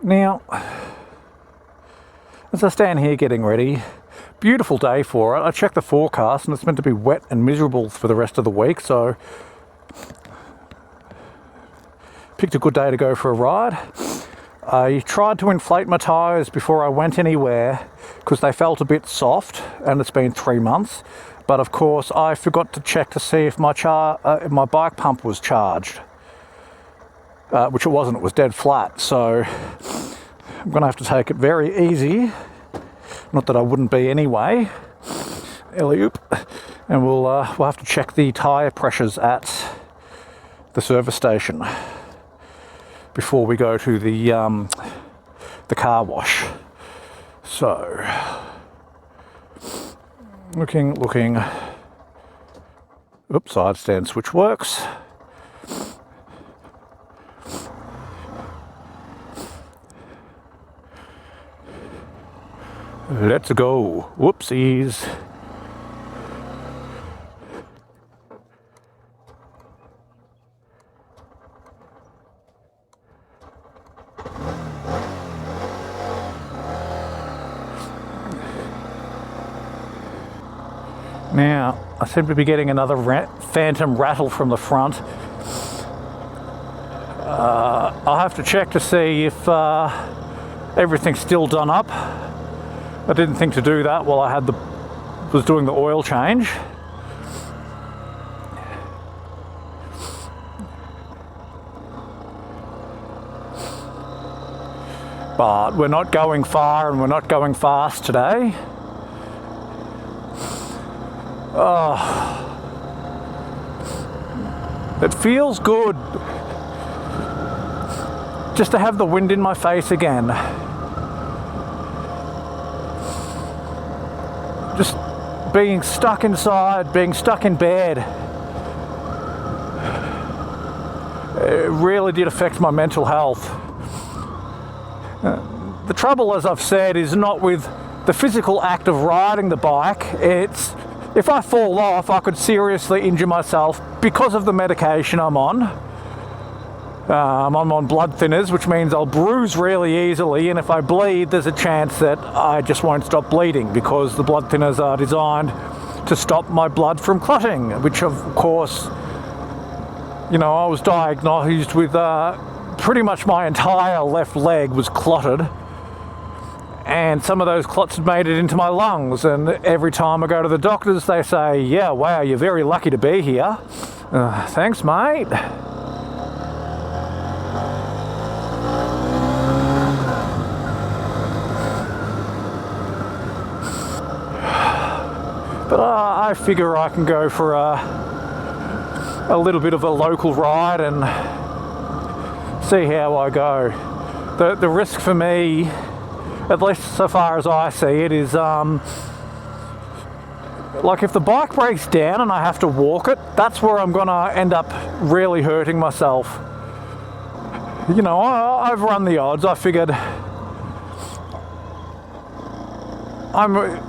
Now, as I stand here getting ready, beautiful day for it. I checked the forecast and it's meant to be wet and miserable for the rest of the week, so picked a good day to go for a ride. I tried to inflate my tyres before I went anywhere because they felt a bit soft, and it's been 3 months. But of course, I forgot to check to see if my bike pump was charged, which it wasn't. It was dead flat. So I'm going to have to take it very easy. Not that I wouldn't be anyway. Alley-oop. And we'll have to check the tyre pressures at the service station before we go to the car wash. So, looking. Oops, side stand switch works. Let's go. Whoopsies. Now, I seem to be getting another phantom rattle from the front. I'll have to check to see if everything's still done up. I didn't think to do that while I was doing the oil change. But we're not going far and we're not going fast today. It feels good just to have the wind in my face again. Just being stuck inside, being stuck in bed, it really did affect my mental health. The trouble, as I've said, is not with the physical act of riding the bike. It's if I fall off, I could seriously injure myself because of the medication I'm on. I'm on blood thinners, which means I'll bruise really easily, and if I bleed, there's a chance that I just won't stop bleeding because the blood thinners are designed to stop my blood from clotting, which of course, I was diagnosed with pretty much my entire left leg was clotted, and some of those clots had made it into my lungs, and every time I go to the doctors they say, yeah, wow, you're very lucky to be here. Thanks, mate. But I figure I can go for a little bit of a local ride and see how I go. The risk for me, at least so far as I see it, is like if the bike breaks down and I have to walk it, that's where I'm gonna end up really hurting myself. I've run the odds. I figured I'm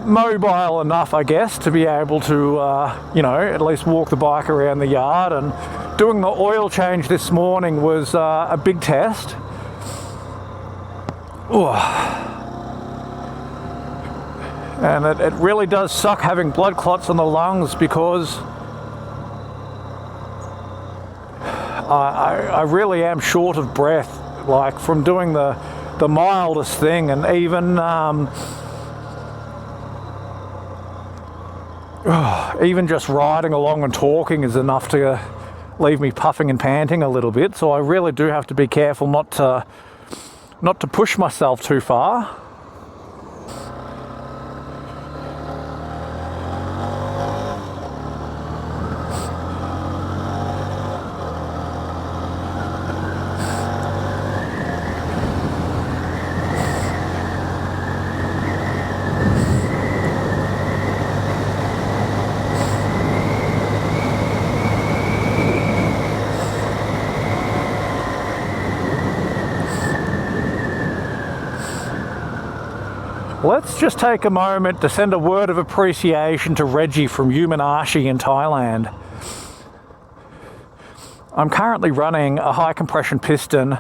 mobile enough, I guess, to be able to, at least walk the bike around the yard. And doing the oil change this morning was a big test. And it really does suck having blood clots on the lungs because I really am short of breath, like from doing the mildest thing, and even just riding along and talking is enough to leave me puffing and panting a little bit. So I really do have to be careful not to push myself too far. Let's just take a moment to send a word of appreciation to Reggie from Umanashi in Thailand. I'm currently running a high compression piston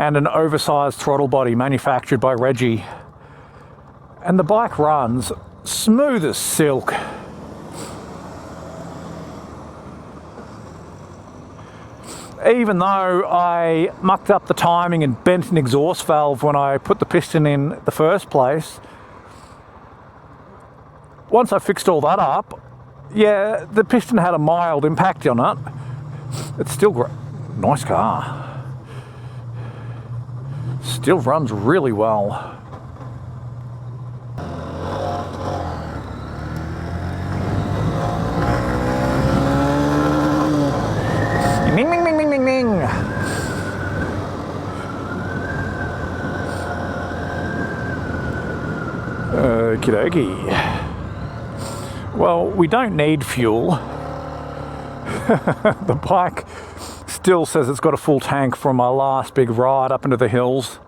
and an oversized throttle body manufactured by Reggie. And the bike runs smooth as silk. Even though I mucked up the timing and bent an exhaust valve when I put the piston in the first place, once I fixed all that up, yeah, the piston had a mild impact on it. It's still great. Nice car. Still runs really well. Ning, ning, ning, ning, ning, ning. Okie dokie. Well, we don't need fuel. The bike still says it's got a full tank from my last big ride up into the hills.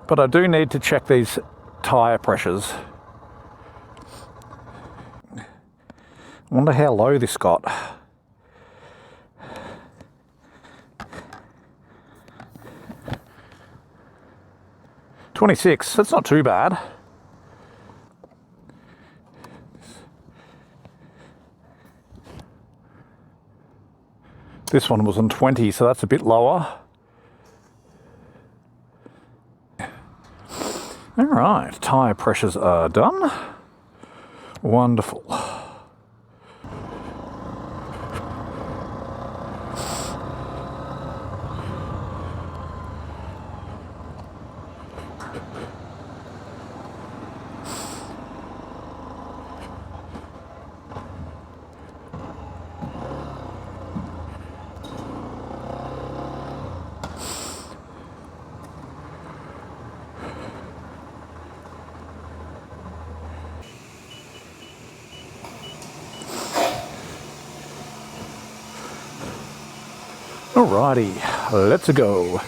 But I do need to check these tyre pressures. I wonder how low this got. .26, that's not too bad. This one was on 20, so that's a bit lower. All right, tyre pressures are done. Wonderful. Alrighty, let's go.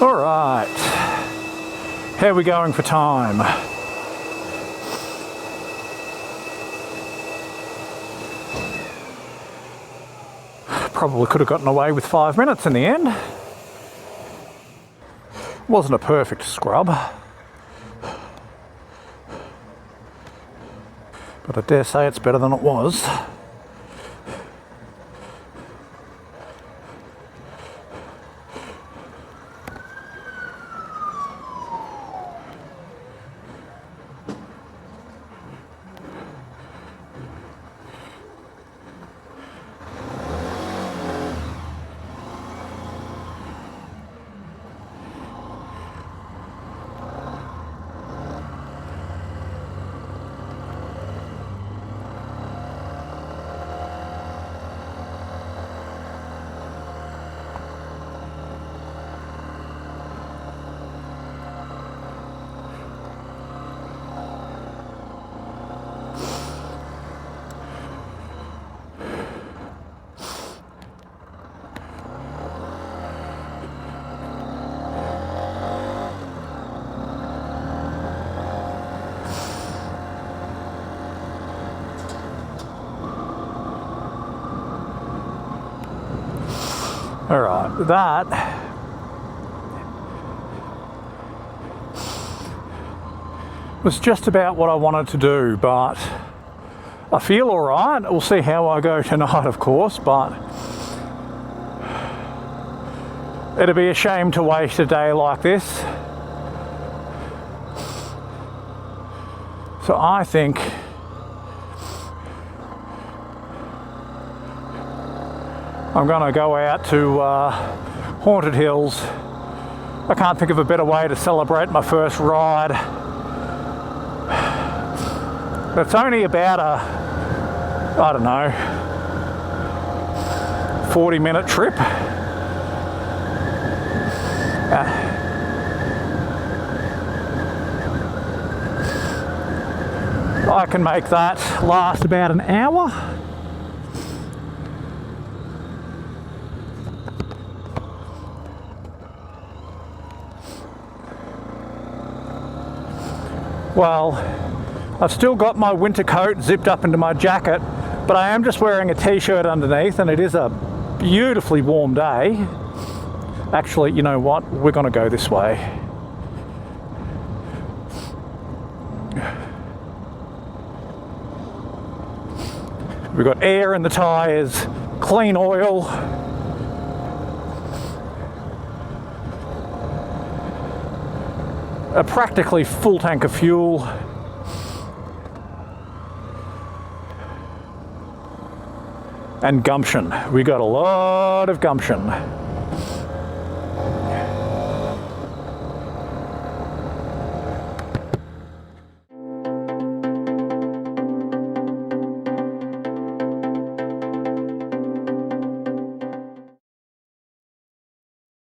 All right, how are we going for time? Probably could have gotten away with 5 minutes in the end. Wasn't a perfect scrub, but I dare say it's better than it was. All right, that was just about what I wanted to do, but I feel all right. We'll see how I go tonight, of course, but it'd be a shame to waste a day like this. So I think I'm going to go out to Haunted Hills. I can't think of a better way to celebrate my first ride. It's only about a, I don't know, 40-minute trip. I can make that last about an hour. Well, I've still got my winter coat zipped up into my jacket, but I am just wearing a t-shirt underneath, and it is a beautifully warm day. Actually, you know what? We're going to go this way. We've got air in the tyres, clean oil. A practically full tank of fuel. And gumption. We got a lot of gumption.